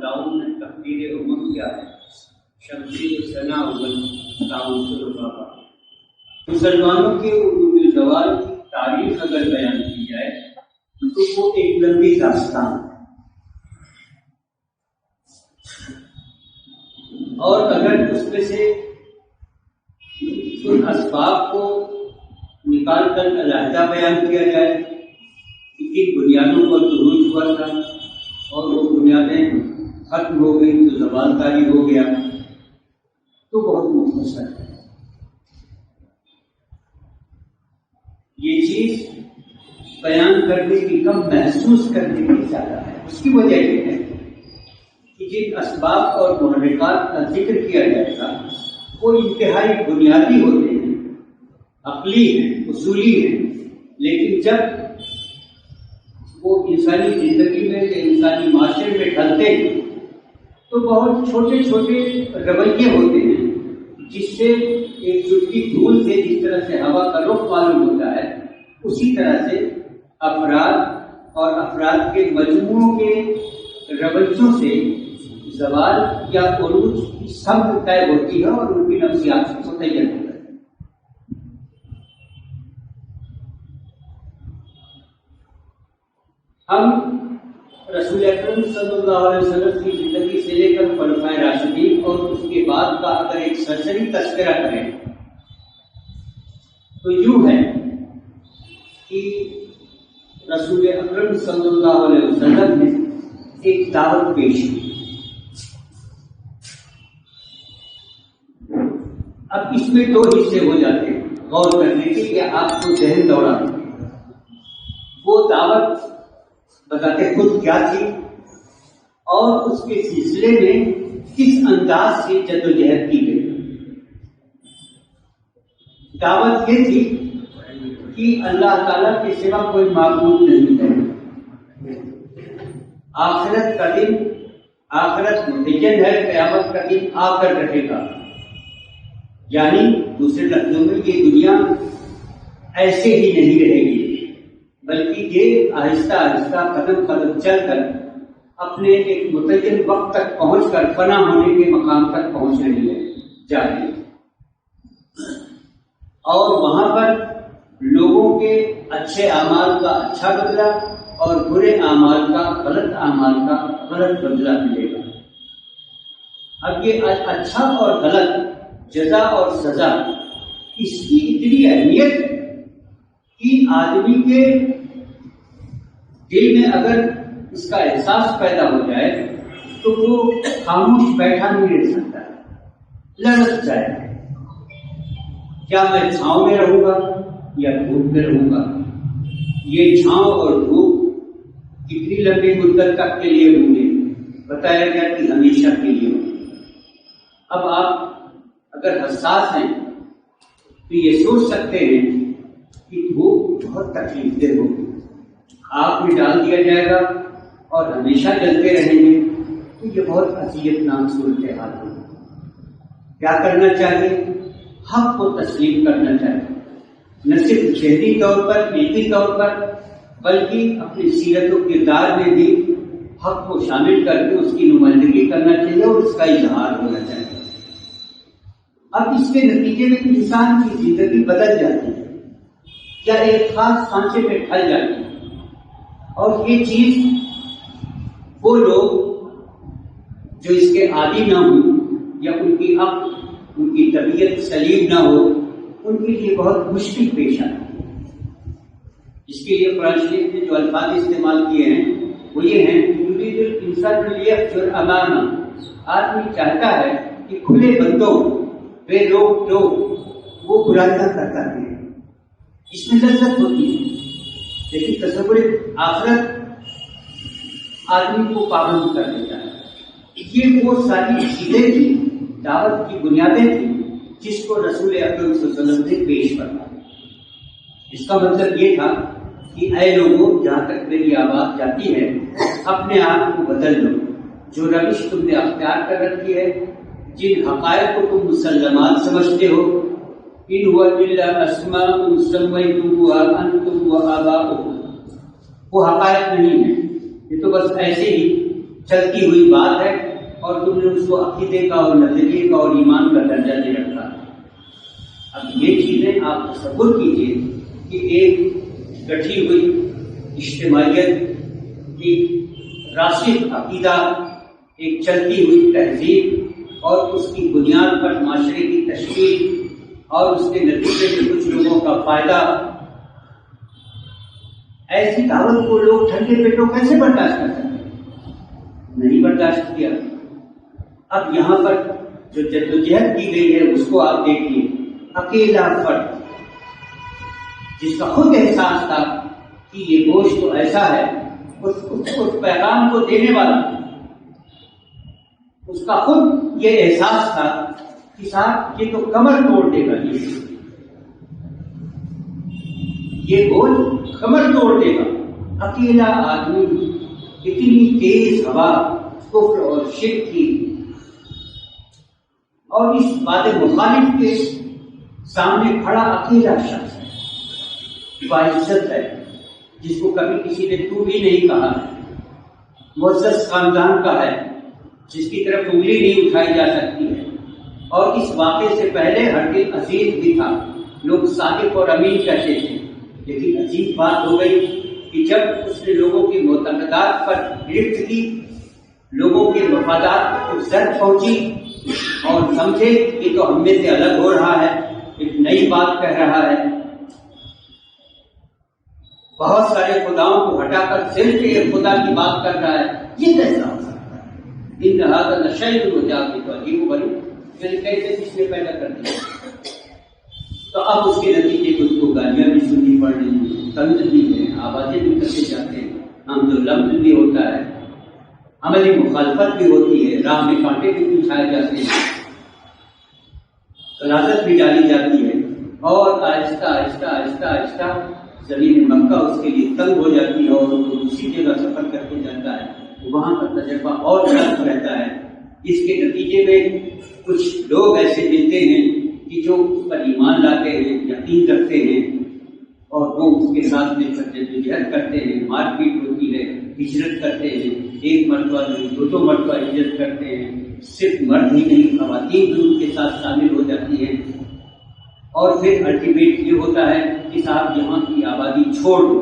تعاون میں تقدیر امم کیا ہے؟ شمشیر ثنا تعاون سے رفاقہ۔ مسلمانوں کے عروج زوال کی تاریخ اگر بیان کی جائے تو وہ ایک لمبی داستان ہے، اور اگر اس میں سے ان اسباب کو نکال کر علیحدہ بیان کیا جائے کہ کن بنیادوں پر عروج ہوا تھا اور وہ بنیادیں ختم ہو گئی تو زوال طاری ہو گیا، تو بہت مختصر ہے۔ یہ چیز بیان کرنے کی کم، محسوس کرنے کی زیادہ ہے۔ اس کی وجہ یہ ہے کہ جن اسباب اور محرکات کا ذکر کیا جائے گا وہ انتہائی بنیادی ہوتے ہیں، عقلی ہیں، اصولی ہیں، لیکن جب وہ انسانی زندگی میں یا انسانی معاشرے میں ڈھلتے ہیں تو بہت چھوٹے چھوٹے رویے ہوتے ہیں، جس سے ایک چٹکی دھول سے جس طرح سے ہوا کا رخ معلوم ہوتا ہے، اسی طرح سے افراد اور افراد کے مجموعوں کے رویوں سے زوال یا عروج کی سمت طے ہوتی ہے اور ان کی نفسیات متعین ہوتا ہے۔ ہم رسول اکرم صلی اللہ علیہ وسلم کی زندگی سے لے کر خلفائے راشدین اور اس کے بعد کا اگر ایک سرسری تذکرہ کریں تو یوں ہے کہ رسول اکرم صلی اللہ علیہ وسلم نے ایک دعوت پیش کی۔ اب اس میں دو حصے ہو جاتے ہیں غور کرنے کے، یا آپ کو ذہن دوڑا وہ دعوت بتاتے خود کیا تھی اور اس کے سلسلے میں کس انداز سے جدوجہد کی گئی۔ دعوت یہ تھی کہ اللہ تعالیٰ کے سوا کوئی معبود نہیں ہے، آخرت کا دن، آخرت متعین ہے، قیامت کا دن آ کر رہے گا، یعنی دوسرے لفظوں میں یہ دنیا ایسے ہی نہیں رہے گی، بلکہ یہ آہستہ آہستہ قدم قدم چل کر اپنے ایک متعین وقت تک پہنچ کر فنا ہونے کے مقام تک پہنچ رہی ہے، جا رہی ہے، اور وہاں پر لوگوں کے اچھے اعمال کا اچھا بدلہ اور برے اعمال کا، غلط اعمال کا غلط بدلہ ملے گا۔ اب یہ اچھا اور غلط، جزا اور سزا، اس کی اتنی اہمیت کہ آدمی کے دل میں اگر اس کا احساس پیدا ہو جائے تو وہ خاموش بیٹھا نہیں رہ سکتا، لڑک جائے، کیا میں چھاؤں میں رہوں گا یا دھوپ میں رہوں گا؟ یہ چھاؤں اور دھوپ کتنی لمبی مدت تک کے لیے ہوں گے؟ بتایا گیا کہ ہمیشہ کے لیے ہوں گے۔ اب آپ اگر حساس ہیں تو یہ سوچ سکتے ہیں کہ دھوپ بہت تکلیف دہ ہوگی، آگ میں ڈال دیا جائے گا اور ہمیشہ جلتے رہیں گے، تو یہ بہت اذیت ناک صورتحال ہوگی۔ کیا کرنا چاہیے؟ حق کو تسلیم کرنا چاہیے، نہ صرف ذہنی طور پر، علمی طور پر، بلکہ اپنی سیرت و کردار میں بھی حق کو شامل کر کے اس کی نمائندگی کرنا چاہیے اور اس کا اظہار ہونا چاہیے۔ اب اس کے نتیجے میں انسان کی زندگی بدل جاتی ہے یا ایک خاص سانچے میں ڈھل جاتی ہے، اور یہ چیز وہ لوگ جو اس کے عادی نہ ہوں یا ان کی عقل، ان کی طبیعت سلیم نہ ہو، ان کے لیے بہت مشکل پیش آتی ہے۔ اس کے لیے قرآن شریف نے جو الفاظ استعمال کیے ہیں وہ یہ ہیں کہ یرید الانسان لیفجر امامہ، آدمی چاہتا ہے کہ کھلے بندوں بے روک ٹوک وہ برائیاں کرتا ہے، اس میں لذت ہوتی ہے، لیکن تصور آخرت آدمی کو پابند کر دیتا ہے۔ یہ وہ ساری چیزیں تھیں، دعوت کی بنیادیں تھیں جس کو رسول اکرم صلی اللہ علیہ وسلم نے پیش کرنا۔ اس کا مطلب یہ تھا کہ اے لوگوں، جہاں تک میری آواز جاتی ہے اپنے آپ کو بدل لو، جو روش تم نے اختیار کر رکھی ہے، جن حقائق کو تم مسلمات سمجھتے ہو، ان هو الا اسماء سميتموها انتم وآباؤكم، وہ حقائق نہیں ہیں، یہ تو بس ایسے ہی چلتی ہوئی بات ہے اور تم نے اس کو عقیدے کا اور نظریے کا اور ایمان کا درجہ دے رکھا ہے۔ اب یہ چیزیں آپ تصور کیجیے کہ ایک گٹھی ہوئی اجتماعیت کی راسخ عقیدہ، ایک چلتی ہوئی تہذیب اور اس کی بنیاد پر معاشرے کی تشکیل اور اس کے نتیجے میں کچھ لوگوں کا فائدہ، ایسی دعوت کو لوگ ٹھنڈے پیٹوں کیسے برداشت کر سکتے؟ نہیں برداشت کیا۔ اب یہاں پر جو جدوجہد کی گئی ہے اس کو آپ دیکھیے، اکیلا فرد جس کا خود احساس تھا کہ یہ گوشت تو ایسا ہے، اس پیغام کو دینے والا اس کا خود یہ احساس تھا کہ صاحب یہ تو کمر توڑ دے گا، یہ گوشت کمر توڑ دے گا۔ اکیلا آدمی، اتنی تیز ہوا کفر اور شرک کی، اور اس بات مخالف کے سامنے کھڑا اکیلا شخص باعزت ہے، جس کو کبھی کسی نے تو بھی نہیں کہا، معزز خاندان کا ہے، جس کی طرف انگلی نہیں اٹھائی جا سکتی ہے، اور اس واقعے سے پہلے ہرگز عزیز بھی تھا، لوگ صادق اور امین کہتے تھے۔ لیکن عجیب بات ہو گئی کہ جب اس نے لوگوں کی معتقدات پر گرفت کی، لوگوں کے مفادات کو زد پہنچی اور سمجھے کہ تو ہم میں سے الگ ہو رہا ہے، ایک نئی بات کہہ رہا ہے، بہت سارے خداؤں کو ہٹا کر صرف ایک خدا کی بات کر رہا ہے، یہ کیسا ہو سکتا ہے؟ ان لہٰذا نشید ہو جاتی تو عجیب بنی، پھر کیسے کس نے پیدا کر دیا؟ تو اب اس کے نتیجے کو اس کو گالیاں بھی سننی پڑ رہی ہیں، طنز بھی ہے، آوازیں بھی کرتے جاتے ہیں، ہم تو لفظ بھی ہوتا ہے، عملی مخالفت بھی ہوتی ہے، راہ میں کانٹے بھی بچھائے جاتے ہیں، غلاظت بھی ڈالی جاتی ہے، اور آہستہ آہستہ آہستہ آہستہ زمین مکہ اس کے لیے تنگ ہو جاتی ہے اور وہ دوسری جگہ سفر کرتے جاتا ہے، وہاں کا تجربہ اور سخت رہتا ہے۔ اس کے نتیجے میں کچھ لوگ ایسے ملتے ہیں کہ جو اس پر ایمان لاتے ہیں، یقین رکھتے ہیں، اور وہ اس کے ساتھ مل کر جدوجہد کرتے ہیں، مار پیٹ ہوتی ہے، ہجرت کرتے ہیں، ایک مرتبہ نہیں دو مرتبہ ہجرت کرتے ہیں، صرف مرد ہی نہیں خواتین بھی ان کے ساتھ شامل ہو جاتی ہیں، اور پھر الٹیمیٹ یہ ہوتا ہے کہ صاحب یہاں کی آبادی چھوڑ دو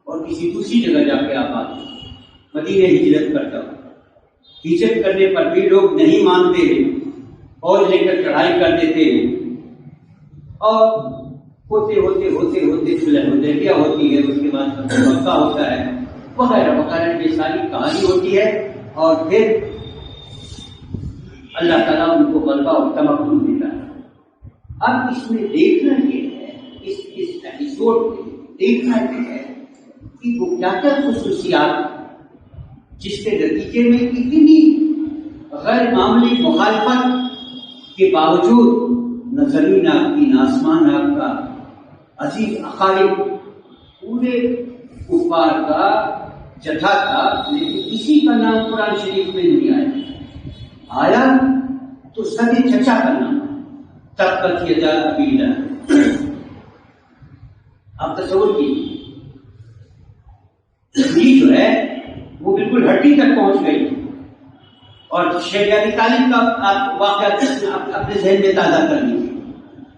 اور کسی دوسری جگہ جا کے آباد ہو۔ مدینے ہجرت کرتا ہوں، ہجرت کرنے پر بھی لوگ نہیں مانتے ہیں، فوج لے کر چڑھائی کر دیتے ہیں، اور ہوتے ہوتے ہوتے ہوتے صلح حدیبیہ ہوتی ہے، اس کے بعد مکہ ہوتا ہے، وغیرہ وغیرہ، یہ ساری کہانی ہوتی ہے، اور پھر اللہ تعالیٰ ان کو غلبہ اور تمکن دیتا ہے۔ اب اس میں دیکھنا یہ ہے، اس ایپیسوڈ میں دیکھنا یہ ہے کہ وہ کیا کیا خصوصیات جس کے نتیجے میں اتنی غیر معمولی مخالفت کے باوجود نہ زمین آپ کی نہ آسمان آپ کا، عزیز اقارب پورے کفار کا جتھا تھا، لیکن کسی کا نام قرآن شریف میں نہیں آیا تو سبھی چچا کا نام تبت یدا ابی لہب۔ آپ تصور کیجیے، جو ہے وہ بالکل ہڈی تک پہنچ گئی، اور شیخ ابی طالب کا آپ واقعہ اپنے ذہن میں تازہ کر لیجیے،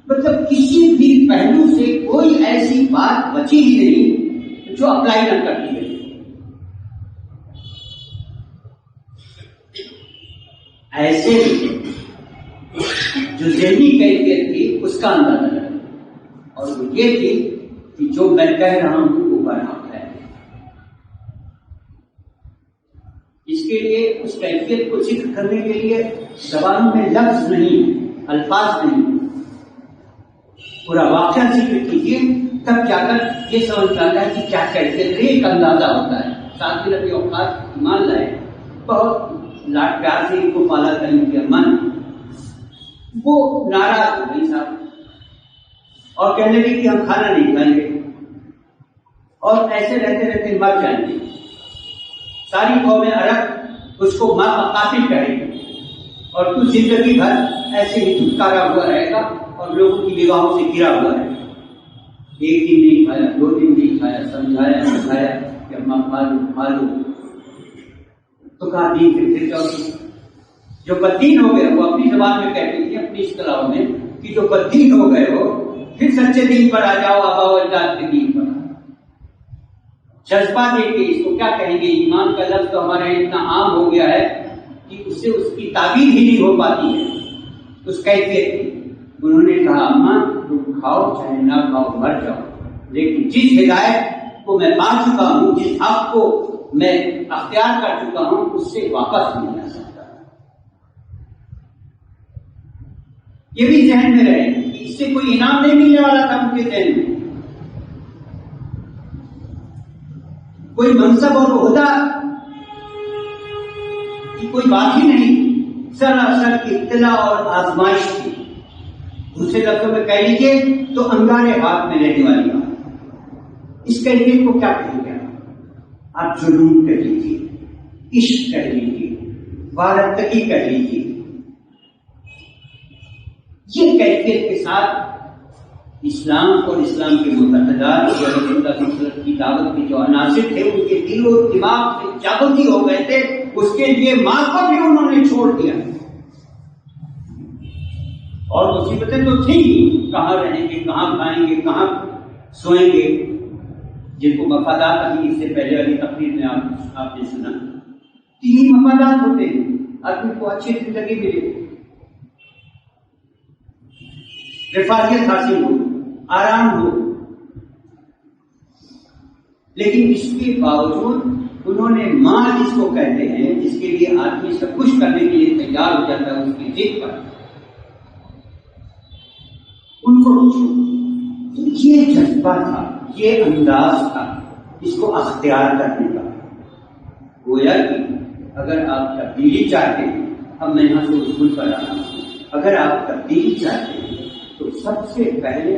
مطلب کسی بھی پہلو سے کوئی ایسی بات بچی ہی نہیں جو اپلائی نہ کر دی گئی۔ ایسے جو ذہنی کیفیت تھی اس کا اندازہ لگا، اور وہ یہ تھی کہ جو میں کہہ رہا ہوں وہ برحق ہے۔ اس کے لیے اس کیفیت کو ذکر کرنے کے لیے زبان میں لفظ نہیں، الفاظ نہیں، پورا واقعہ ذکر کیجیے، تب جا کر یہ سمجھ آتا ہے کہ کیا کیفیت ہے، ایک اندازہ ہوتا ہے۔ ساتھ میں نبی اوقات ایمان لائے، بہت لاڈ پیار سے ان کو پالا تھا ان کے من، وہ ناراض ہو گئی صاحب، اور کہنے لگے کہ ہم کھانا نہیں کھائیں گے، اور ایسے رہتے رہتے مر جائیں گے، ساری قوم عرب اس کو ماں کا قاتل کہے گی، اور تو زندگی بھر ایسے ہی دھتکارا ہوا رہے گا اور لوگوں کی نگاہوں سے گرا ہوا رہے گا۔ ایک دن نہیں کھایا، 2 دن نہیں کھایا، سمجھایا کہ اماں کھا لو، تو کہا دین سے پھر جاؤ. جو بدین ہو گئے وہ اپنی زبان میں کہتے تھے اپنی اصطلاح میں کہ جو بدین ہو گئے ہو پھر سچے دین پر آ جاؤ, آبا و اجداد کے دین پر. جذبہ دے کے اس کو کیا کہیں گے, ایمان کا لفظ تو ہمارے اتنا عام ہو گیا ہے کہ اس سے اس کی تعبیر ہی نہیں ہو پاتی ہے اس کیفیت کی. انہوں نے کہا اماں تم کھاؤ چاہے نہ کھاؤ مر جاؤ, لیکن جس ہدایت کو میں پا چکا ہوں, جس حق کو میں اختیار کر چکا ہوں, اس سے واپس نہیں آ سکتا. یہ بھی ذہن میں رہے کہ اس سے کوئی انعام نہیں ملنے والا تھا ان کے ذہن میں, کوئی منصب اور عہدہ کی کوئی بات ہی نہیں, سراسر کی اطلاع اور آزمائش تھی. دوسرے لفظوں میں کہہ لیجیے تو انگارے ہاتھ میں لینے والی بات. اس کیفیت کو کیا کہیں گے آپ؟ جنون کہہ لیجیے, عشق کہہ لیجیے, وارستگی کہہ لیجیے. یہ کیفیت کے ساتھ اسلام اور اسلام کے متحدات رسول اللہ صلی اللہ علیہ وسلم کی دعوت کے جو عناصر تھے ان کے دل و دماغ سے جاگتی ہو گئے تھے. اس کے لیے ماں کو بھی انہوں نے چھوڑ دیا. اور مصیبتیں تو تھیں, کہاں رہیں گے, کہاں کھائیں گے, کہاں سوئیں گے, جن کو مفادات ابھی اس سے پہلے والی تقریر میں آپ نے سنا. تین مفادات ہوتے ہیں, آدمی کو اچھی زندگی ملے, رفاہیت حاصل ہو, آرام ہو, لیکن اس کے باوجود انہوں نے ماں جس کو کہتے ہیں, جس کے لیے آدمی سب کچھ کرنے کے لیے تیار ہو جاتا ہے اس کی ضد پر, ان کو تو یہ جذبہ تھا, یہ انداز تھا اس کو اختیار کرنے کا. گویا کہ اگر آپ تبدیلی چاہتے ہیں, اب میں یہاں سے اصول پر آنا ہوں, اگر آپ تبدیلی چاہتے ہیں تو سب سے پہلے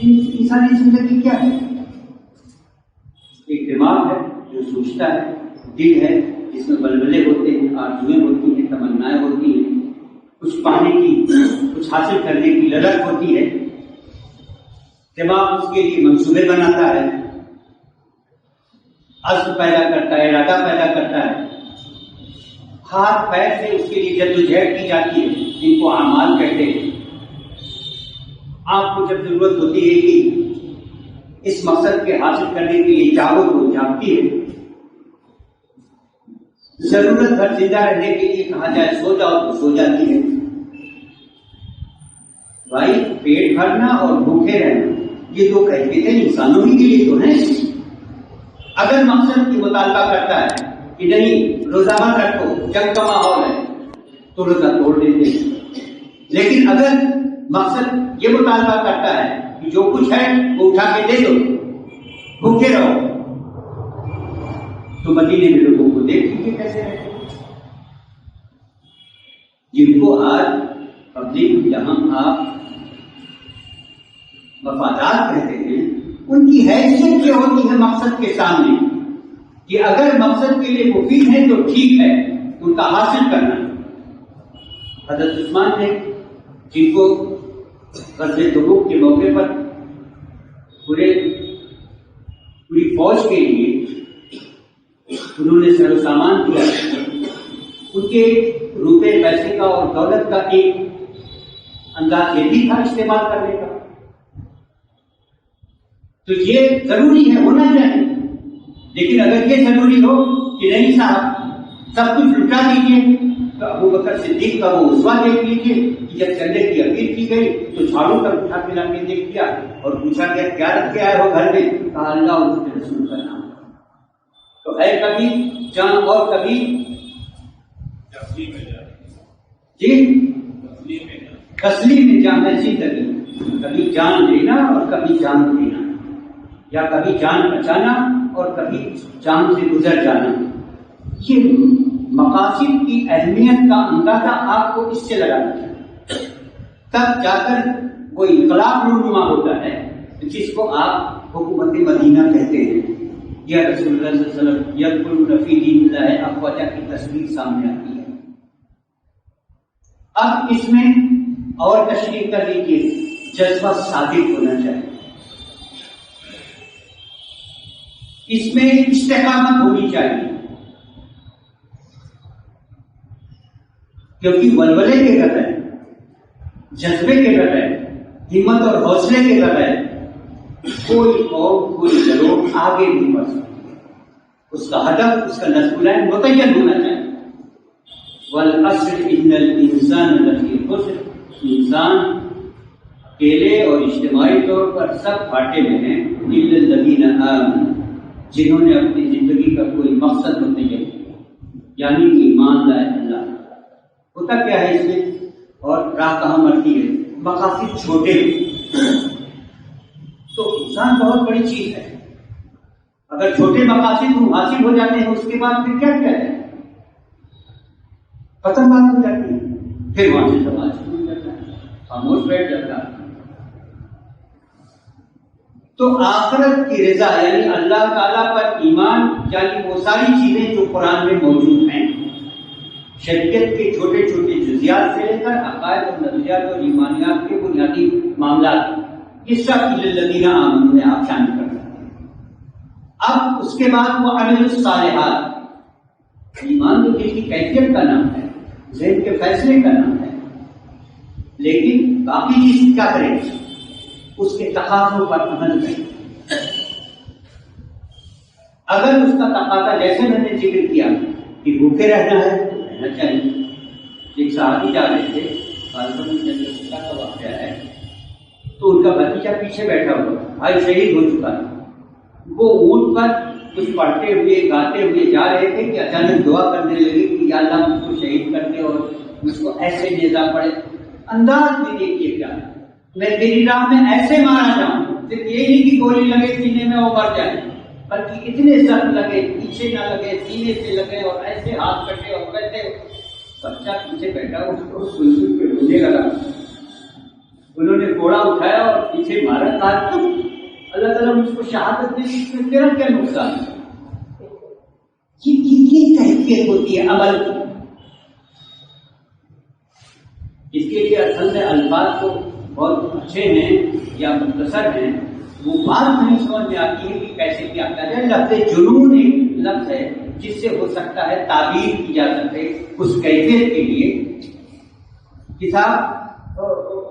انسانی زندگی کیا ہے؟ ایک دماغ ہے جو سوچتا ہے, دل ہے جس میں بلبلے ہوتے ہیں, آرزویں ہوتی ہیں, تمنائیں ہوتی ہیں, کچھ پانے کی, کچھ حاصل کرنے کی للک ہوتی ہے. دماغ اس کے لیے منصوبے بناتا ہے, عزم پیدا کرتا ہے, ارادہ پیدا کرتا ہے. ہاتھ پیر سے اس کے لیے جدوجہد کی جاتی ہے جن کو اعمال کہتے ہیں. آپ کو جب ضرورت ہوتی ہے کہ اس مقصد کے حاصل کرنے کے لیے جاگو تو جاگتی ہے. ضرورت بھر زندہ رہنے کے لیے کہا جائے سو جاؤ تو سو جاتی ہے. بھائی پیٹ بھرنا اور بھوکے رہنا یہ دو کیفیتیں انسانوں ہی کے لیے تو ہیں. اگر مقصد کی مطالبہ کرتا ہے کہ نہیں روزہ مت رکھو, جنگ کا ماحول ہے, تو روزہ توڑ دیتے ہیں. لیکن اگر مقصد یہ مطالبہ کرتا ہے کہ جو کچھ ہے وہ اٹھا کے دے دو, بھوکے رہو, تو مدینے میں لوگوں کو دیکھ لیجیے کیسے رہتے ہیں. جن کو آج پبلک جہاں آپ مفادات کہتے ہیں, ان کی حیثیت کیا ہوتی ہے مقصد کے سامنے کہ اگر مقصد کے لیے مفید ہے تو ٹھیک ہے, ان کا حاصل کرنا. حضرت عثمان نے جن کو غزوہ تبوک کے موقع پر پوری فوج کے لیے انہوں نے سر و سامان دیا, ان کے روپے پیسے کا اور دولت کا ایک انداز یہ بھی تھا استعمال کرنے کا. تو یہ ضروری ہے, ہونا چاہیے. لیکن اگر یہ ضروری ہو کہ نہیں صاحب سب کچھ لٹا دیجیے, تو ابو بکر صدیق کا وہ اسوا دیکھ لیجیے کہ جب چندے کی اپیل کی گئی تو جھاڑو کر اٹھا کے لا کے دیکھ لیا اور پوچھا گیا کیا رکھ کے آئے ہو گھر میں؟ کہا اللہ اور اس کے رسول کا نام. تو ہے کبھی جان اور کبھی جی تسلیم میں جان ہے زندگی. کبھی جان لینا اور کبھی جان دینا, یا کبھی جان بچانا اور کبھی جان سے گزر جانا. یہ مقاصد کی اہمیت کا اندازہ آپ کو اس سے لگانا چاہیے, تب جا کر وہ انقلاب رونما ہوتا ہے جس کو آپ حکومت مدینہ کہتے ہیں. یا رسول اللہ صلی اللہ علیہ وسلم یدخلون فی دین اللہ افواجا کی تصویر سامنے آتی ہے. اب اس میں اور تشریح کر لیجیے, جذبہ صادق ہونا چاہیے, اس میں استقامت ہونی چاہیے. کیونکہ ولولے کے بغیر، جذبے کے بغیر، ہمت اور حوصلے کے بغیر کوئی قوم، کوئی گروہ آگے نہیں بڑھ سکتی. اس کا ہدف، اس کا نظم العین متعین ہونا چاہیے. والعصر ان الانسان لفی خسر، انسان اکیلے اور اجتماعی طور پر سب گھاٹے میں ہیں، الا الذین آمنوا، جنہوں نے اپنی زندگی کا کوئی مقصد متعین کیا، یعنی ایمان لائے اللہ. ہوتا کیا ہے اس میں اور راہ کہاں مرتی ہے؟ مقاصد چھوٹے، تو انسان بہت بڑی چیز ہے. اگر چھوٹے مقاصد حاصل ہو جاتے ہیں، اس کے بعد پھر کیا کیا ہے؟ ختم بات ہو جاتی ہے. پھر وہاں سے سماج شروع کرتا ہے، خاموش بیٹھ جاتا ہے. تو آخرت کی رضا یعنی اللہ تعالیٰ پر ایمان، یعنی وہ ساری چیزیں جو قرآن میں موجود ہیں، شریعت کے چھوٹے چھوٹے جزیات سے لے کر عقائد اور نظریات اور ایمانیات کے بنیادی معاملات، یہ سب الذین آمنوا میں آپ شامل کر سکتے ہیں. اب اس کے بعد وہ عمل الصالحات، ایمان تو دل کی کیفیت کا نام ہے، ذہن کے فیصلے کا نام ہے، لیکن باقی چیز کیا کریں؟ اس کے تقاضوں پر عمل کریں. اگر اس کا تقاضا جیسے میں نے ذکر کیا کہ بھوکے رہنا ہے تو رہنا چاہیے. ایک صحابی جا رہے تھے، کا واقعہ ہے، تو ان کا بھتیجا پیچھے بیٹھا ہوا، بھائی شہید ہو چکا تھا. وہ اونٹ پر کچھ پڑھتے ہوئے گاتے ہوئے جا رہے تھے کہ اچانک دعا کرنے لگے کہ یا اللہ مجھ کو شہید کر دے اور مجھ کو ایسے نیزہ پڑے. انداز بھی دیکھیے کیا، میں تیری راہ میں ایسے مارا جاؤں، صرف یہ نہیں کہ گولی لگے سینے میں اور مر جائے، بلکہ اتنے زخم لگے، پیچھے نہ لگے، سینے سے لگے اور ایسے ہاتھ کٹے اور ویسے. بچہ پیچھے بیٹھا اس کو سن سن کے رونے لگا. انہوں نے گھوڑا اٹھایا اور پیچھے مارا. کہا تم اللہ تعالیٰ مجھ کو شہادت دے، اس میں تیرا کیا نقصان ہے؟ یہ کیفیت ہوتی ہے عمل کی. اس کے لیے اصل میں الفاظ تو بہت اچھے ہیں یا مختصر ہیں، وہ بات نہیں سمجھ میں آتی ہے کہ کیسے کیا جائے. لفظ جنون ایک لفظ ہے جس سے ہو سکتا ہے تعبیر کی جا سکے اس کیفیت کے لیے. کتاب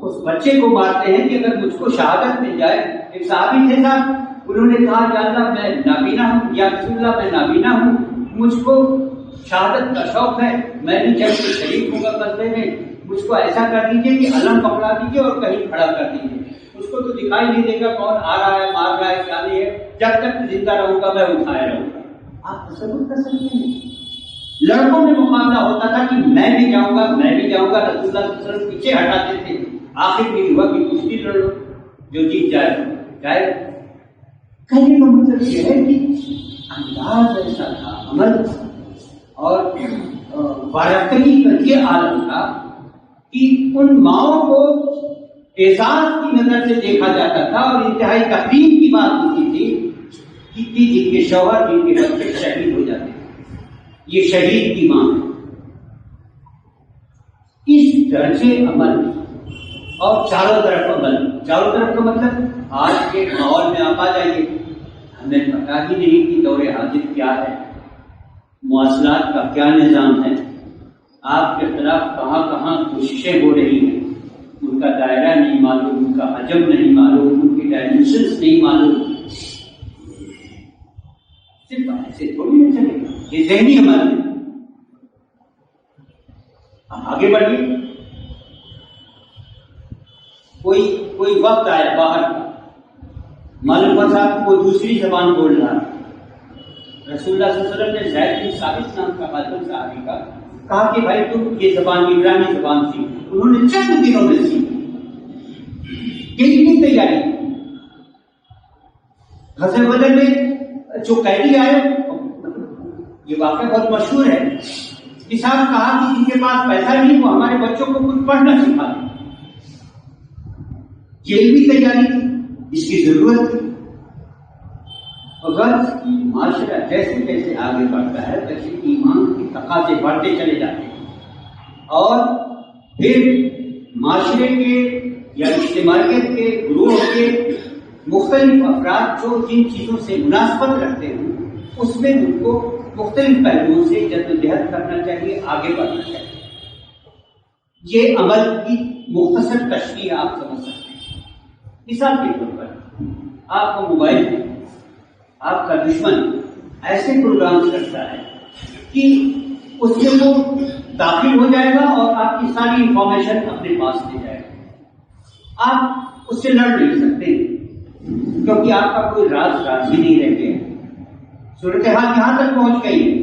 اس بچے کو مارتے ہیں کہ اگر مجھ کو شہادت مل جائے. ایک صحابی تھے صاحب، انہوں نے کہا یا اللہ میں نابینا ہوں، یا رسول اللہ میں نابینا ہوں، مجھ کو شہادت کا شوق ہے، میں بھی چاہیے شریک ہوں گا قصبے میں، مجھ کو ایسا کر دیجیے کہ علم پکڑا دیجیے اور کہیں کھڑا کر دیجیے. اس کو تو دکھائی نہیں دے گا کون آ رہا ہے، مار رہا ہے، کیا نہیں ہے، جب تک زندہ رہوں گا میں اٹھائے رہوں گا. آپ تصور کر سکتے ہیں لڑکوں میں مقابلہ ہوتا تھا کہ میں بھی جاؤں گا، میں بھی جاؤں گا. رسول اللہ صلی اللہ علیہ وسلم پیچھے ہٹاتے تھے. آخر میں ہوا کہ کشتی لڑ لو، جو جیت جائے جائے. کہنے کا مطلب یہ ہے کہ انداز ایسا تھا، عمل اور وارفتگی کا یہ عالم تھا کہ ان ماؤں کو اعزاز کی نظر سے دیکھا جاتا تھا اور انتہائی تقریب کی بات ہوتی تھی کہ جن کے شوہر، جن کے بچے شہید ہو جاتے ہیں. یہ شہید کی ماں. اس درجے عمل اور چاروں طرف عمل. چاروں طرف کا مطلب آج کے ماحول میں آپ آ جائیے، ہمیں پتا ہی نہیں کہ دور حاضر کیا ہے، مواصلات کا کیا نظام ہے، آپ کے خلاف کہاں کہاں کوششیں ہو رہی ہیں، ان کا دائرہ نہیں معلوم، ان کا حجم نہیں معلوم، ان کی ڈائمینشنز نہیں معلوم. صرف ایسے تھوڑی نہ چلے گا، یہ ذہنی عمل ہے. آگے بڑھیے. کوئی وقت آیا باہر کا، معلوم ہوا صاحب کوئی دوسری زبان بول رہا ہے. رسول اللہ صلی اللہ علیہ وسلم نے زید بن ثابت نام کا خاتون صحابی کا کہا کہ بھائی تم یہ زبان عبرانی زبان سیکھ. انہوں نے چند دنوں میں سیکھی. کتنی تیاری. غزوہ بدر میں جو قیدی آئے، یہ واقعہ بہت مشہور ہے، کسان کہا کہ جن کے پاس پیسہ نہیں وہ ہمارے بچوں کو کچھ پڑھنا سکھا دیں. یہ بھی تیاری تھی، اس کی ضرورت تھی. غرض کی معاشرہ جیسے جیسے آگے بڑھتا ہے ویسے ایمان کی تقاضے بڑھتے چلے جاتے ہیں، اور پھر معاشرے کے یا اجتماعیت کے گروہ کے مختلف افراد جو جن چیزوں سے مناسبت رکھتے ہیں اس میں ان کو مختلف پہلوؤں سے جدوجہد کرنا چاہیے، آگے بڑھنا چاہیے. یہ عمل کی مختصر تشریح آپ سمجھ سکتے ہیں. مثال کے طور پر آپ کا موبائل میں آپ کا دشمن ایسے پروگرام کرتا ہے کہ اس میں وہ داخل ہو جائے گا اور آپ کی ساری انفارمیشن اپنے پاس لے جائے گا. آپ اس سے لڑ نہیں سکتے کیونکہ آپ کا کوئی راز ہی نہیں رہ گیا. صورتحال یہاں تک پہنچ گئی ہے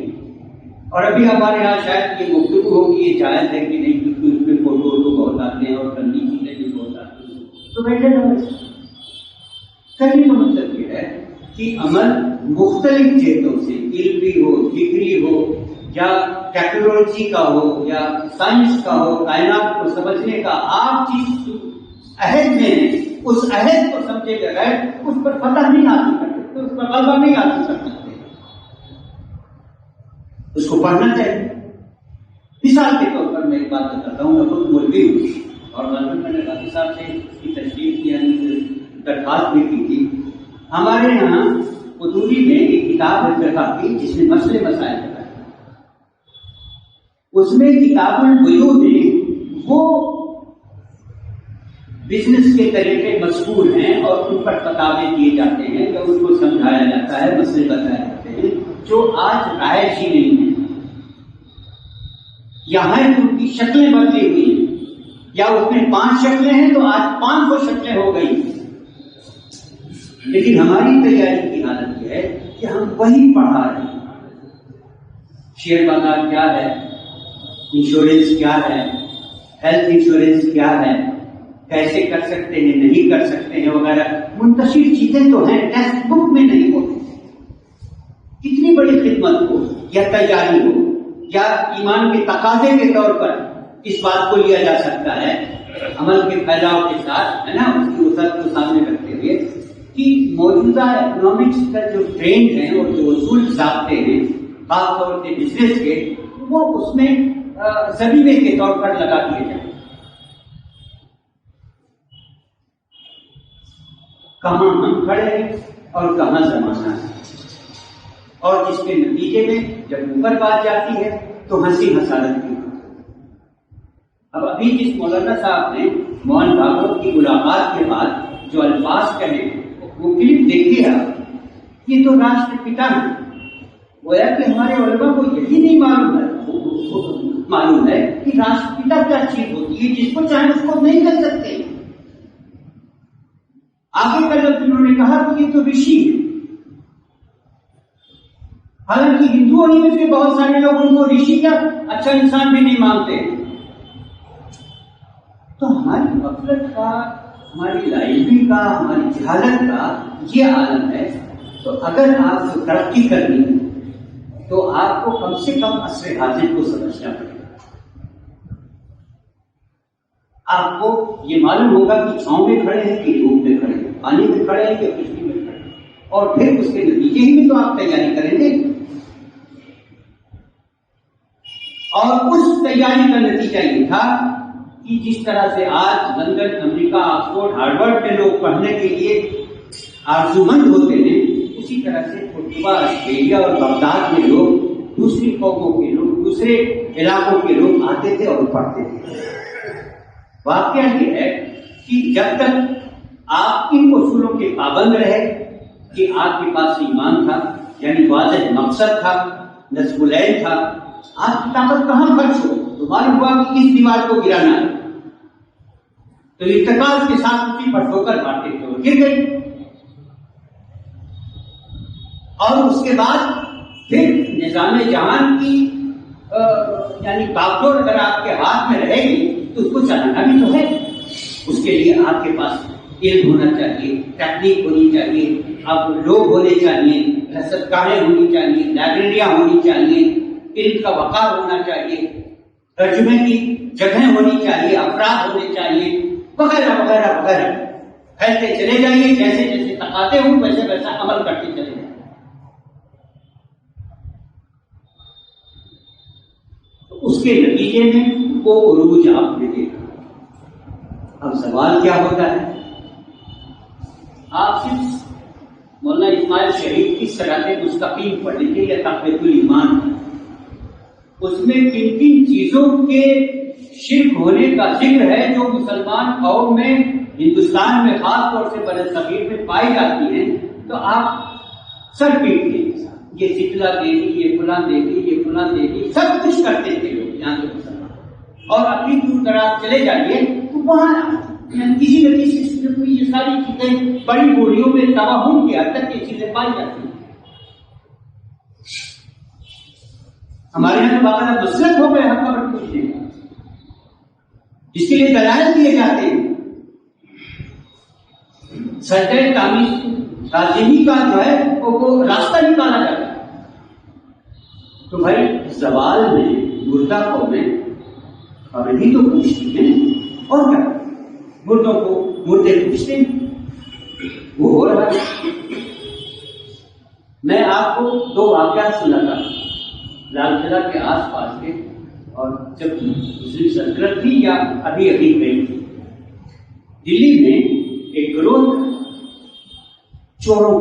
اور ابھی ہمارے یہاں شاید یہ گفتگو ہوگی یہ جائز ہے کہ نہیں، کیونکہ اس میں فوٹو ووٹو بہت آتے ہیں اور گندی چیزیں بھی بہت آتی ہیں. تو بیٹھے نہ کرنے کا مطلب یہ ہے کہ عمل مختلف جہتوں سے، علمی ہو، فکری ہو، یا ٹیکنالوجی کا ہو، یا سائنس کا ہو، کائنات کو سمجھنے کا، آپ جس عہد میں ہیں اس عہد کو سمجھے بغیر اس پر فتح نہیں حاصل کر سکتے، اس پر غلبہ نہیں حاصل کر سکتے. اس کو پڑھنا چاہیے. مثال کے طور پر میں ایک بات بتاتا ہوں. میں خود مولوی ہوں اور میں نے غازی صاحب سے اس کی تشریح کی درخواست بھی کی تھی. ہمارے یہاں اردوی میں ایک کتاب ہے فقہ کی جس میں مسئلے مسائل بتائے. اس میں کتاب البیوع میں وہ بزنس کے طریقے مذکور ہیں اور ان پر فتاوے دیے جاتے ہیں یا ان کو سمجھایا جاتا ہے، مسئلے بتائے جاتے ہیں جو آج رائج ہی نہیں ہے. یہاں ان کی شکلیں بدلی ہوئی ہیں، یا اس میں 5 شکلیں ہیں تو آج 500 شکلیں ہو گئی. لیکن ہماری تیاری کی حالت یہ ہے کہ ہم وہی پڑھا رہے ہیں. شیئر بازار کیا ہے، انشورنس کیا ہے، ہیلتھ انشورنس کیا ہے، کیسے کر سکتے ہیں، نہیں کر سکتے ہیں وغیرہ. منتشر چیزیں تو ہیں، ٹیکسٹ بک میں نہیں ہوتی. کتنی بڑی خدمت ہو یا تیاری ہو یا ایمان کے تقاضے کے طور پر اس بات کو لیا جا سکتا ہے عمل کے پھیلاؤ کے ساتھ، ہے نا، اس کی وسعت کو سامنے رکھتے ہوئے کہ موجودہ اکنامکس کا جو ٹرینڈ ہے اور جو اصول ضابطے ہیں خاص طور سے بزنس کے، وہ اس میں ضمیمے کے طور پر لگا دیے جائیں. کہاں ہم کھڑے ہیں اور کہاں زمانہ ہے، اور جس کے نتیجے میں جب اوپر بات جاتی ہے تو ہنسی حسادت کی. اب ابھی جس مولانا صاحب نے موہن بھاگوت کی ملاقات کے بعد جو الفاظ کہے وہ کلپ دیکھیے آپ. یہ تو راشٹر پتا ہے. گویا کہ ہمارے علماء کو یہی نہیں معلوم ہے کہ راشٹر پتا کیا چیز ہوتی ہے، جس کو چاہے اس کو نہیں کر سکتے. آگے کا جب انہوں نے کہا کہ یہ تو رشی ہے، حالانکہ ہندوؤں ہی میں سے بہت سارے لوگ ان کو رشی کا اچھا انسان بھی نہیں مانتے. تو ہماری غفلت کا، ہماری لائبریری کا، ہماری جہالت کا یہ عالم ہے. تو اگر آپ کو ترقی کرنی ہے تو آپ کو کم سے کم عصر حاضر کو سمجھنا پڑے گا. آپ کو یہ معلوم ہوگا کہ چھاؤں میں کھڑے ہیں کہ دھوپ میں کھڑے ہیں، پانی میں کھڑے ہیں کہ خشکی میں کھڑے ہیں، اور پھر اس کے نتیجے ہی میں تو آپ تیاری کریں گے. اور اس تیاری کا نتیجہ یہ تھا کہ جس طرح سے آج لندن، امریکہ، آکسفورڈ، ہارورڈ کے لوگ پڑھنے کے لیے آرزومند ہوتے ہیں، اسی طرح سے قرطبہ، آسٹریلیا اور بغداد میں لوگ، دوسری قوموں کے لوگ، دوسرے علاقوں کے لوگ آتے تھے اور پڑھتے تھے. واقعہ یہ ہے کہ جب تک آپ ان اصولوں کے پابند رہے کہ آپ کے پاس ایمان تھا، یعنی واضح مقصد تھا، نصب العین تھا، آپ کی طاقت کہاں خرچ ہو. تو معلوم ہوا کہ اس دیوار کو گرانا ہے تو ارتکاز کے ساتھ اسی پر ٹھوکر مارتے ہوئے گر گئی. اور اس کے بعد پھر نظام جہان کی یعنی باغڈور اگر آپ کے ہاتھ میں رہے گی تو اس کو چلانا بھی تو ہے. اس کے لیے آپ کے پاس علم ہونا چاہیے، ٹیکنیک ہونی چاہیے، آپ لوگ ہونے چاہیے، رصدگاہیں ہونی چاہیے، لائبریریاں ہونی چاہیے، علم کا وقار ہونا چاہیے، ترجمے کی جگہیں ہونی چاہیے، افراد ہونے چاہیے، وغیرہ وغیرہ وغیرہ. پھیلتے چلے جائیے، جیسے جیسے تقاضے ہوں ویسے ویسا عمل کرتے چلے جائیں. اس کے نتیجے میں وہ عروج آپ نے دیکھا. اب سوال کیا ہوتا ہے؟ آپ صرف مولانا اسماعیل شریف کی صراط مستقیم پڑھ لیجیے یا تقویۃ الایمان، اس میں کن کن چیزوں کے شرک ہونے کا ذکر ہے جو مسلمان قوم میں ہندوستان میں خاص طور سے برصغیر میں پائی جاتی ہیں، تو آپ سر پیٹ کے یہ شتلا دیوی، یہ فلاں دیوی، یہ فلاں دیوی، سب کچھ کرتے تھے لوگ یہاں کے مسلمان، اور اپنی دور دراز چلے جائیے تو وہاں کسی نہ کسی سے کوئی یہ ساری چیزیں بڑی بوریوں میں توہم کے حد تک یہ چیزیں پائی جاتی ہیں۔ ہمارے یہاں تو باقاعدہ مسلک ہو گئے قبر پوجنے کا، جس کے لیے دلائل دیے جاتے ہیں۔ سجدہ تعظیمی کا جو ہے وہ راستہ نکالا جاتا ہے۔ تو بھائی زوال میں مردہ قومیں اب ہی تو پوچھتی ہیں، اور کیا مردوں کو مردے پوچھتے ہیں، وہ ہو رہا ہے۔ میں آپ کو 2 واقعات سناتا ہوں لال قلعہ کے آس پاس کے، اور جب مسلم سلطنت تھی یا ابھی گئی تھی۔ دلی میں ایک گروہ چوروں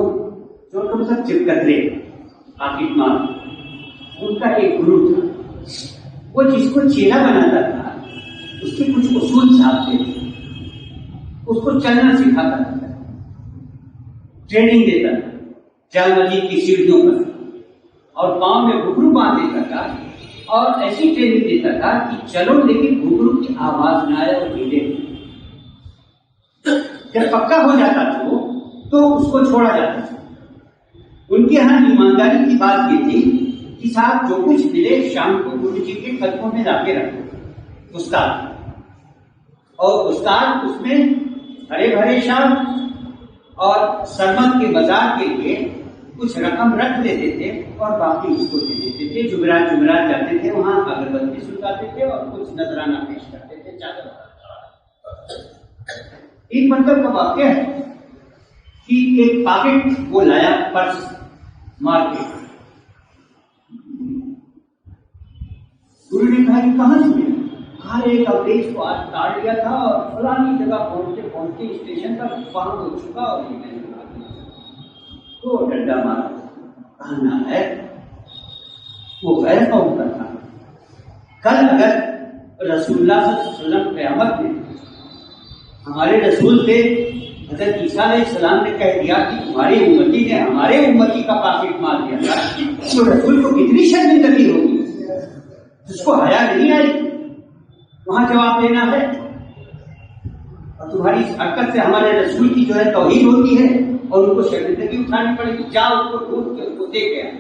کا مطلب چپکترے پاکٹ مار، ان کا ایک گروہ تھا، وہ جس کو چیلا بناتا تھا اس کے کچھ اصول چھاپتے تھے، اس کو چلنا سکھاتا تھا، ٹریننگ دیتا تھا جامع مسجد کی سیڑھیوں پر، اور پاؤں میں گھگرو باندھ دیتا تھا، اور ایسی ٹریننگ دیتا تھا کہ چلو لیکن گھگرو کی آواز نہ آئے اور ہلے۔ جب پکا ہو جاتا تھا وہ تو اس کو چھوڑا جاتا تھا۔ ان کے ہاں ایمانداری کی بات یہ تھی کہ صاحب جو کچھ ملے شام کو گرو جی کے قدموں میں لا کے رکھو استاد، اور استاد اس میں ہرے بھرے شام اور سرمت کے بازار کے لیے کچھ رقم رکھ لیتے تھے اور باقی اس کو دے دیتے تھے۔ جمعرات جاتے تھے وہاں اگربتی سلگاتے تھے اور کچھ نذرانہ پیش کرتے تھے، چادر۔ ایک مطلب کا واقعہ ہے کہ ایک پاکٹ وہ لایا پرس مار کے، گرو نے کہا کہ کہاں سے ملا؟ کہا ایک انگریز کو آج کاٹ لیا تھا اور فلانی جگہ پہنچتے اسٹیشن پر وہاں ہو چکا، اور یہ میں نے تو ڈنڈا مارا۔ کہنا ہے وہ غیر قوم کا تھا۔ کل اگر رسول اللہ صلی اللہ علیہ وسلم قیامت میں ہمارے رسول تھے حضرت عیسیٰ علیہ السلام نے کہہ دیا کہ تمہاری امتی نے ہمارے امتی کا پاکٹ مار دیا تھا، تو رسول کو کتنی شرمندگی ہوگی، جس کو حیا نہیں آئی وہاں جواب دینا ہے، اور تمہاری اس حرکت سے ہمارے رسول کی جو ہے توہین ہوتی ہے اور ان کو شرمندگی اٹھانی پڑے گی، جا ان کو ڈھونڈ کے ان کو دے گیا۔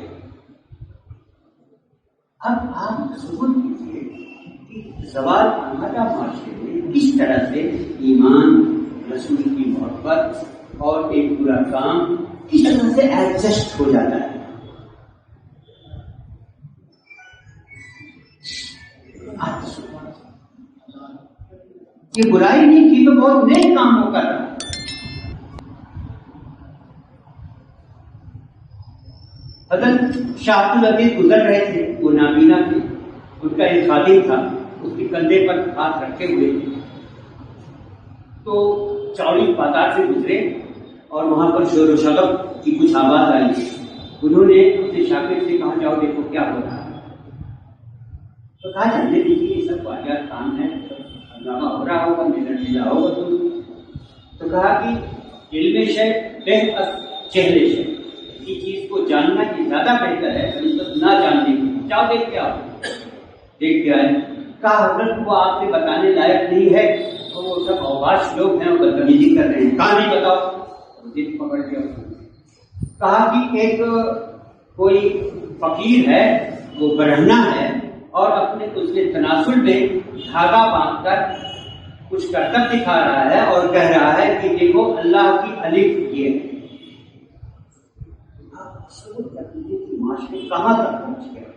اب آپ تصور کیجیے کہ زوال آمدہ معاشرے میں کس طرح سے ایمان، رسول کی محبت اور ایک برا کام کس طرح سے ایڈجسٹ ہو جاتا ہے۔ یہ برائی نہیں کی تو بہت نیک کاموں کا تھا۔ حضرت شاہ عبد العزیز گزر رہے تھے، وہ نابینا تھے، ان کا ایک خادم تھا، اس کے کندھے پر ہاتھ رکھے ہوئے تھے، تو چوڑی بازار سے گزرے اور وہاں پر شور و شغب کی کچھ آواز آئی۔ انہوں نے اپنے شاگرد سے کہا جاؤ دیکھو کیا ہو رہا ہے، تو کہا جاننے دیجیے یہ سب واقعات کام ہے، ہنگامہ ہو رہا ہوگا، ملا ہوگا تو کہا کہ علم شے بہت از جہل شے، کسی چیز کو جاننا کی زیادہ بہتر ہے نسبت نہ جاننے کی، جاؤ دیکھ کے آؤ۔ دیکھ کے آئے، کہا حضرت وہ آپ سے بتانے لائق نہیں ہے، وہ سب اوباش لوگ ہیں، وہ بدتمیزی کر رہے ہیں، کہاں نہیں بتاؤ، ضد پکڑ کے کہا کہ ایک کوئی فقیر ہے، وہ برہنہ ہے، اور اپنے اس کے تناسل میں دھاگا باندھ کر کچھ کرتب دکھا رہا ہے اور کہہ رہا ہے کہ دیکھو اللہ کی الف یہ ہے۔ معاشرے کہاں تک پہنچ گیا؟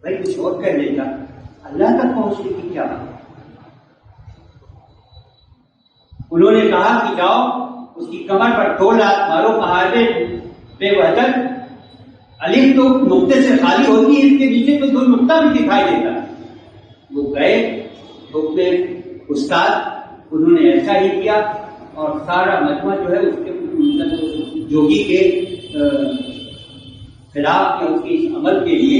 بھائی کچھ اور کہہ لے گا، اللہ تک پہنچنے کی کیا بات؟ انہوں نے کہا کہ جاؤ اس کی کمر پر 2 لات مارو، کہا بے وحدت الف تو نقطے سے خالی ہوتی ہے، اس کے نیچے تو 2 نقطہ بھی دکھائی دیتا ہے۔ وہ گئے حکم استاد، انہوں نے ایسا ہی کیا، اور سارا مجمع جو ہے اس کے جوگی کے خلاف یا اس کے اس عمل کے لیے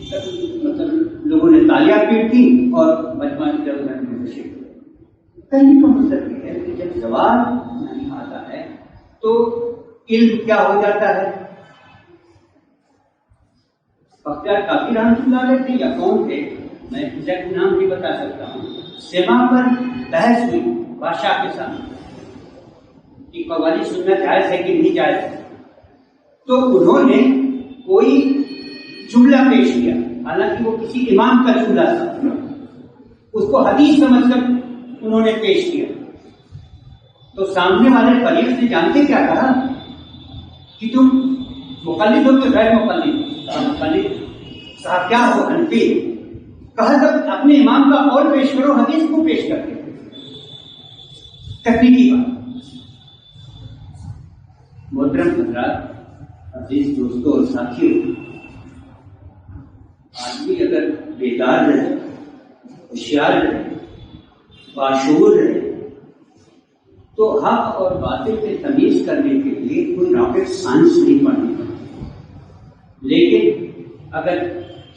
مطلب لوگوں نے تالیاں پیٹ دی اور مجمع کی طرف میں شکل کہنے کا مطلب یہ ہے کہ جب زوال نہیں آتا ہے تو علم کیا ہو جاتا ہے. بختیار کافی رحمۃ اللہ علیہ تھے یا کون تھے میں ایگزیکٹ نام بھی بتا سکتا ہوں. سیما پر بحث ہوئی بادشاہ کے سامنے کہ قوالی سننا جائز ہے کہ نہیں جائز ہے. تو انہوں نے کوئی جملہ پیش کیا حالانکہ وہ کسی امام کا جملہ تھا, اس کو حدیث سمجھ کر انہوں نے پیش کیا. تو سامنے والے فریق نے جانتے کیا کہا کہ تم مقلد ہو کہ غیر مقلد صاحب کیا ہو حنفی. کہا جب اپنے امام کا قول پیش کرو حدیث کو پیش کرتے تکنیکی بات. محترم حضرات عزیز دوستوں اور ساتھیوں, آدمی اگر بیدار رہے ہوشیار رہے باشعور رہے تو حق اور باطل کے تمیز کرنے کے لیے کوئی راکٹ سائنس نہیں پڑھنی پڑتی. لیکن اگر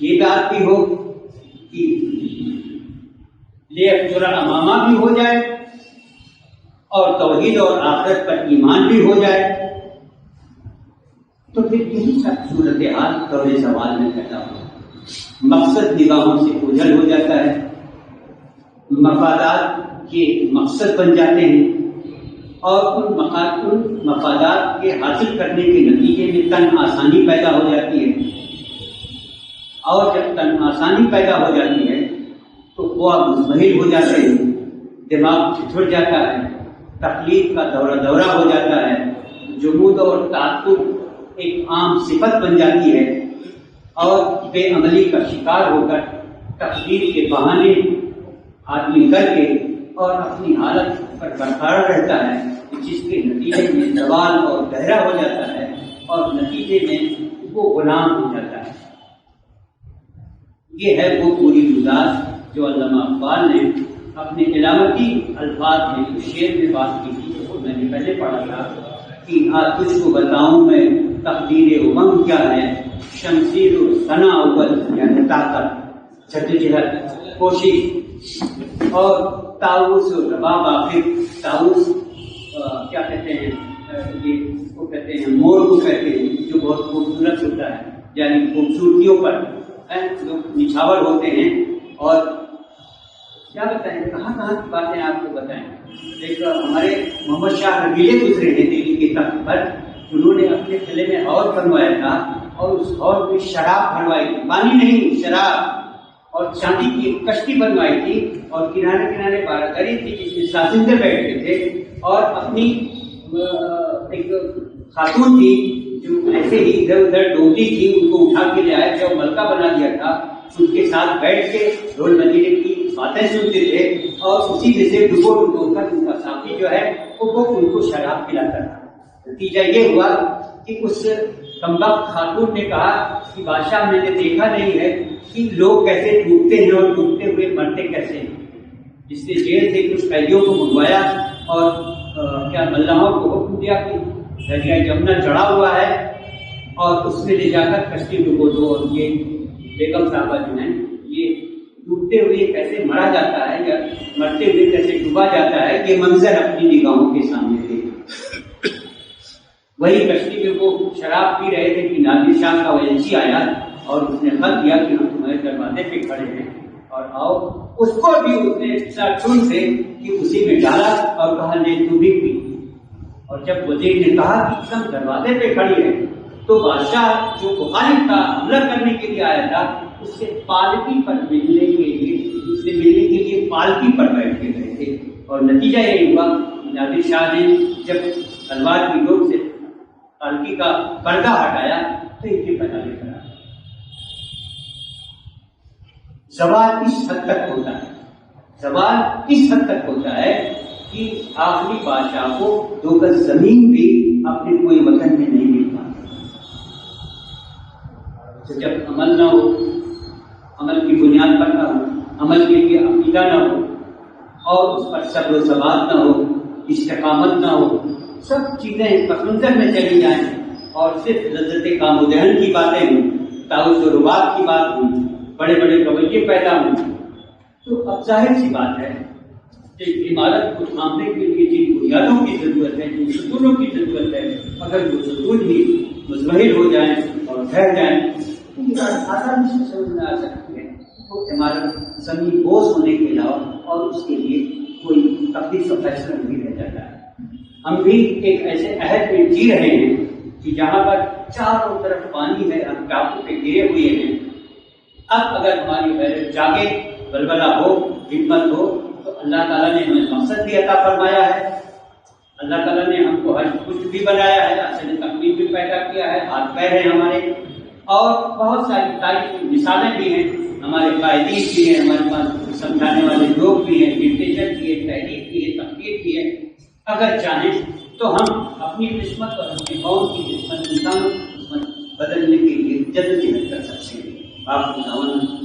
یہ بات بھی ہو کہ لیکچر امامہ بھی ہو جائے اور توحید اور آخرت پر ایمان بھی ہو جائے تو پھر یہی سب صورتحال دور زوال میں پیدا ہو. مقصد نگاہوں سے اوجھل ہو جاتا ہے, مفادات کے مقصد بن جاتے ہیں اور ان مفادات کے حاصل کرنے کے نتیجے میں تن آسانی پیدا ہو جاتی ہے. اور جب تن آسانی پیدا ہو جاتی ہے تو وہ مزمحل ہو جاتے ہیں, دماغ چھٹ جاتا ہے, تقلید کا دورہ ہو جاتا ہے, جمود اور تعصب ایک عام صفت بن جاتی ہے اور بے عملی کا شکار ہو کر تقلید کے بہانے آدمی کر کے اور اپنی حالت پر برقرار رہتا ہے, جس کے نتیجے میں زوال اور گہرا ہو جاتا ہے اور نتیجے میں وہ غلام ہو جاتا ہے. یہ ہے وہ پوری گزار جو علامہ اقبال نے اپنے علامتی الفاظ میں اس شعر میں بات کی تھی, جو میں نے پہلے پڑھا تھا کہ آج تجھ کو بتاؤں میں تقدیر امنگ کیا ہے, شمشیر و ثنا اول یعنی طاقت جدوجہد کوشش اور تاؤس و رباب. آخر تاؤس کیا کہتے ہیں, یہ کو کہتے ہیں مور کو کہتے ہیں جو بہت خوبصورت ہوتا ہے, یعنی خوبصورتیوں پر لوگ نچھاور ہوتے ہیں. اور کیا بتائیں کہاں کہاں کی باتیں آپ کو بتائیں. ایک ہمارے محمد شاہ ربیلے گزرے ہیں دلی کے تخت پر, انہوں نے اپنے قلعے میں حوض بنوایا تھا اور اس حوض میں شراب بھروائی تھی, پانی نہیں شراب, اور چاندی کی کشتی بنوائی تھی اور کنارے کنارے بارگری تھی جس میں سازندے بیٹھتے تھے اور اپنی ایک خاتون تھی جو ایسے ہی ادھر ادھر ڈوبتی تھی, ان کو اٹھا کے لے آئے تھے اور ملکہ بنا دیا تھا. ان کے ساتھ بیٹھ کے ڈھول منجیلے کی باتیں سنتے تھے اور اسی میں سے ڈبو ڈبو کر ان کا ساتھی جو ہے وہ ان کو شراب پلاتا تھا. نتیجہ یہ ہوا کہ اس کمبخت خاتون نے کہا کہ بادشاہ میں نے دیکھا نہیں ہے کہ لوگ کیسے ڈوبتے ہیں اور ڈوبتے ہوئے مرتے کیسے ہیں. اس نے جیل سے کچھ قیدیوں کو منگوایا اور کیا ملاحوں کو حکم دیا کہ دریائے جمنا چڑھا ہوا ہے اور اس میں لے جا کر کشتی ڈبو دو. اور یہ بیگم صاحبہ جو ہیں یہ ڈوبتے ہوئے کیسے مرا جاتا ہے یا مرتے ہوئے کیسے ڈوبا جاتا ہے, یہ منظر اپنی نگاہوں کے سامنے تھے. وہی کشتی میں وہ شراب پی رہے تھے کہ نادر شاہ کا ایجنسی آیا اور اس نے خط دیا کہ ہم تمہارے دروازے پہ کھڑے ہیں اور آؤ. اس کو بھی اس نے چن سے کہ اسی میں ڈالا اور کہا لے تو بھی پی. اور جب وزیر نے کہا کہ ہم دروازے پہ کھڑی ہیں تو بادشاہ جو مخالف کا حملہ کرنے کے لیے آیا تھا اس سے پالکی پر ملنے کے لیے پالکی پر بیٹھ کے گئے تھے. اور نتیجہ یہ ہوا نادر شاہ نے جب تلوار کی نوک سے پالکی کا پردہ ہٹایا تو ان کے پتا لے کر زوال اس حد تک ہوتا ہے, زوال اس حد تک ہوتا ہے کہ آخری بادشاہ کو 2 گز زمین بھی اپنے کوئی وطن میں نہیں مل پاتا. تو جب عمل نہ ہو, عمل کی بنیاد پر نہ ہو, عمل کے لیے عقیدہ نہ ہو اور اس پر صبر و ثبات نہ ہو, استقامت نہ ہو, سب چیزیں پس منظر میں چلی جائیں اور صرف لذت کام و دہن کی باتیں ہوں, تعاوض و رباط کی بات ہوں, بڑے بڑے رویے پیدا ہوں گے، تو اب ظاہر سی بات ہے کہ عمارت کو تھامنے کے لیے جن بنیادوں کی ضرورت ہے، جن ستونوں کی ضرورت ہے، اگر وہ ستون ہی مزمحل ہو جائیں اور ڈھہ جائیں تو یہ آسانی سے سمجھ میں آ سکتی ہے، وہ عمارت زمین بوس ہونے کے علاوہ اور اس کے لیے کوئی تقدیس و فیصلہ نہیں رہ جاتا ہے۔ ہم بھی ایک ایسے عہد میں جی رہے ہیں کہ جہاں پر چاروں طرف پانی ہے، ہم ٹاپو پہ گرے ہوئے ہیں۔ اب اگر ہماری غیرت جاگے، بلبلہ ہو، ہمت ہو، تو اللہ تعالیٰ نے ہمیں مقصد بھی عطا فرمایا ہے، اللہ تعالیٰ نے ہم کو ہر کچھ بھی بنایا ہے، اصل تکلیف بھی پیدا کیا ہے، ہاتھ پیر ہیں ہمارے، اور بہت ساری تاریخی مثالیں بھی ہیں، ہمارے قائدین بھی ہیں، ہمارے پاس سمجھانے والے لوگ بھی ہیں، لٹریچر بھی ہے، تحریر بھی ہے، تحقیق بھی ہے۔ اگر چاہیں تو ہم اپنی قسمت اور اپنی قوم کی قسمت، انسانوں کی قسمت بدلنے کے لیے جد جہد کر سکتے ہیں۔ آپ کو دعوت